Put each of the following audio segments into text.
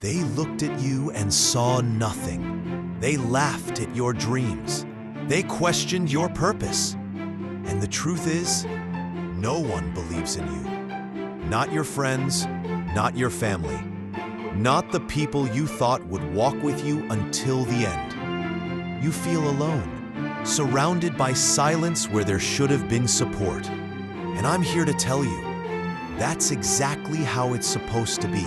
They looked at you and saw nothing. They laughed at your dreams. They questioned your purpose. And the truth is, no one believes in you. Not your friends, not your family, not the people you thought would walk with you until the end. You feel alone, surrounded by silence where there should have been support. And I'm here to tell you, that's exactly how it's supposed to be.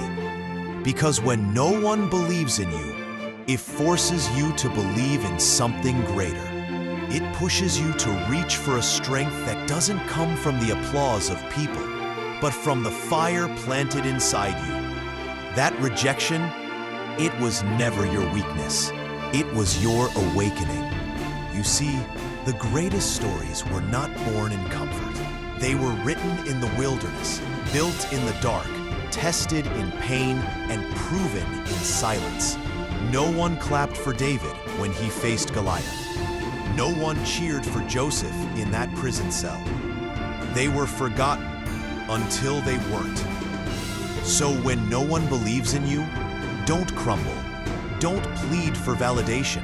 Because when no one believes in you, it forces you to believe in something greater. It pushes you to reach for a strength that doesn't come from the applause of people, but from the fire planted inside you. That rejection, it was never your weakness. It was your awakening. You see, the greatest stories were not born in comfort. They were written in the wilderness, built in the dark, tested in pain, and proven in silence. No one clapped for David when he faced Goliath. No one cheered for Joseph in that prison cell. They were forgotten until they weren't. So when no one believes in you, don't crumble. Don't plead for validation.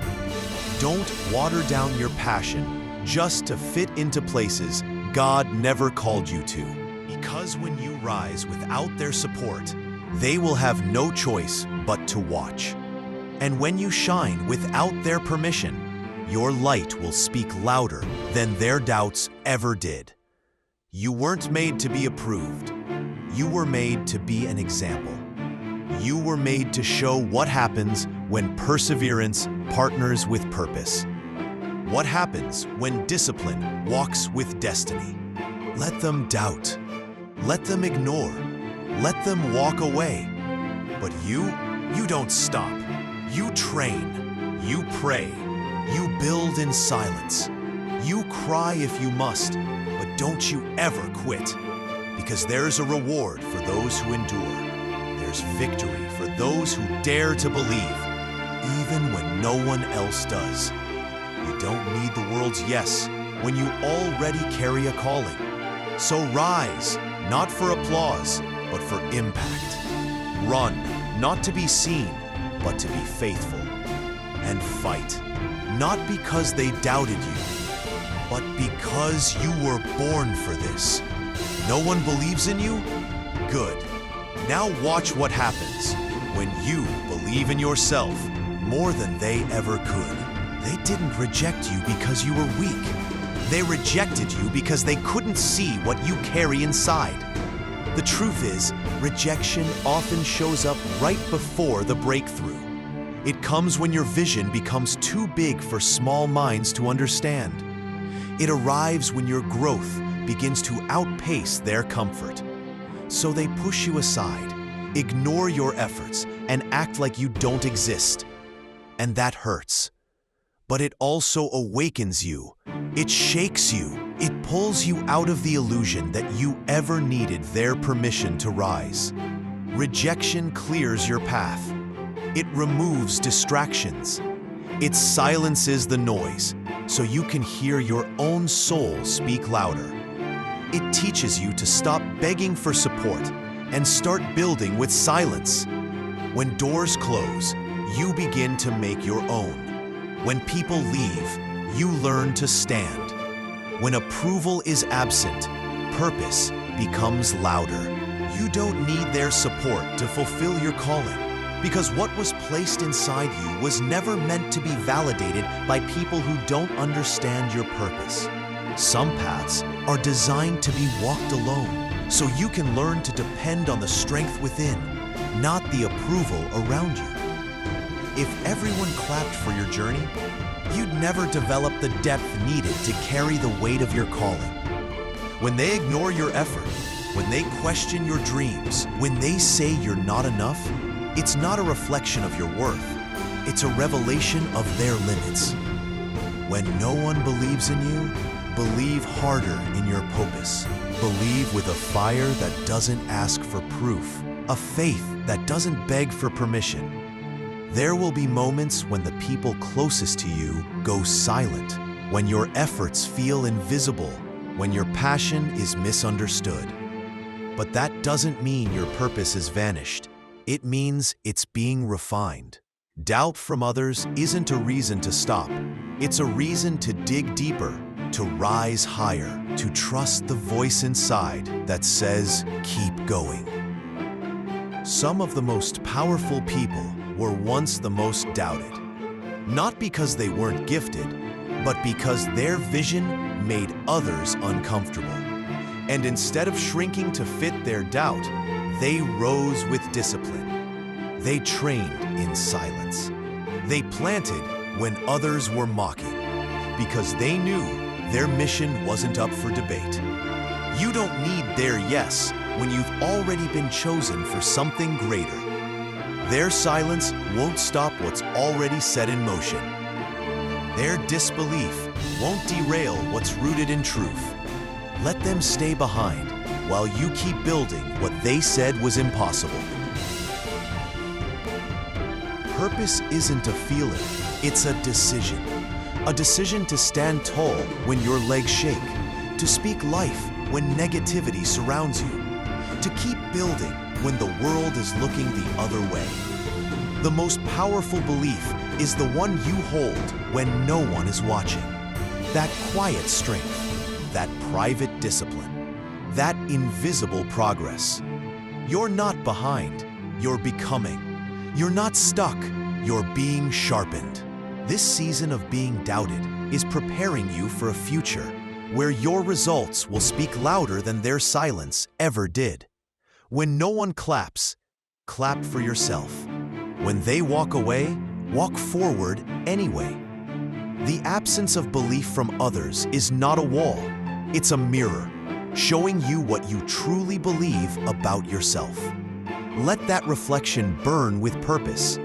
Don't water down your passion just to fit into places God never called you to. Because when you rise without their support, they will have no choice but to watch. And when you shine without their permission, your light will speak louder than their doubts ever did. You weren't made to be approved. You were made to be an example. You were made to show what happens when perseverance partners with purpose. What happens when discipline walks with destiny. Let them doubt. Let them ignore. Let them walk away. But you don't stop. You train. You pray. You build in silence. You cry if you must, but don't you ever quit. Because there's a reward for those who endure. There's victory for those who dare to believe, even when no one else does. You don't need the world's yes when you already carry a calling. So rise, not for applause, but for impact. Run, not to be seen, but to be faithful. And fight, not because they doubted you, but because you were born for this. No one believes in you? Good. Now watch what happens when you believe in yourself more than they ever could. They didn't reject you because you were weak. They rejected you because they couldn't see what you carry inside. The truth is, rejection often shows up right before the breakthrough. It comes when your vision becomes too big for small minds to understand. It arrives when your growth begins to outpace their comfort. So they push you aside, ignore your efforts, and act like you don't exist. And that hurts. But it also awakens you. It shakes you. It pulls you out of the illusion that you ever needed their permission to rise. Rejection clears your path. It removes distractions. It silences the noise so you can hear your own soul speak louder. It teaches you to stop begging for support and start building with silence. When doors close, you begin to make your own. When people leave, you learn to stand. When approval is absent, purpose becomes louder. You don't need their support to fulfill your calling, because what was placed inside you was never meant to be validated by people who don't understand your purpose. Some paths are designed to be walked alone, so you can learn to depend on the strength within, not the approval around you. If everyone clapped for your journey, you'd never develop the depth needed to carry the weight of your calling. When they ignore your effort, when they question your dreams, when they say you're not enough, it's not a reflection of your worth. It's a revelation of their limits. When no one believes in you, believe harder in your purpose. Believe with a fire that doesn't ask for proof, a faith that doesn't beg for permission. There will be moments when the people closest to you go silent, when your efforts feel invisible, when your passion is misunderstood. But that doesn't mean your purpose has vanished. It means it's being refined. Doubt from others isn't a reason to stop. It's a reason to dig deeper, to rise higher, to trust the voice inside that says, keep going. Some of the most powerful people were once the most doubted. Not because they weren't gifted, but because their vision made others uncomfortable. And instead of shrinking to fit their doubt, they rose with discipline. They trained in silence. They planted when others were mocking, because they knew their mission wasn't up for debate. You don't need their yes when you've already been chosen for something greater. Their silence won't stop what's already set in motion. Their disbelief won't derail what's rooted in truth. Let them stay behind while you keep building what they said was impossible. Purpose isn't a feeling, it's a decision. A decision to stand tall when your legs shake, to speak life when negativity surrounds you, to keep building when the world is looking the other way. The most powerful belief is the one you hold when no one is watching. That quiet strength, that private discipline, that invisible progress. You're not behind, you're becoming. You're not stuck, you're being sharpened. This season of being doubted is preparing you for a future where your results will speak louder than their silence ever did. When no one claps, clap for yourself. When they walk away, walk forward anyway. The absence of belief from others is not a wall, it's a mirror, showing you what you truly believe about yourself. Let that reflection burn with purpose.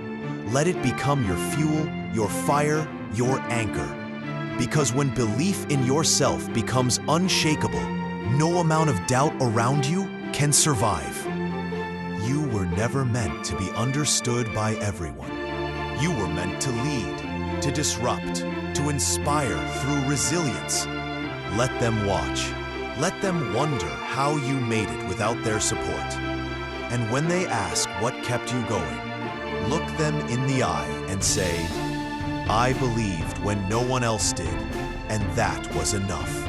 Let it become your fuel, your fire, your anchor. Because when belief in yourself becomes unshakable, no amount of doubt around you can survive. You were never meant to be understood by everyone. You were meant to lead, to disrupt, to inspire through resilience. Let them watch. Let them wonder how you made it without their support. And when they ask what kept you going, look them in the eye and say, I believed when no one else did, and that was enough.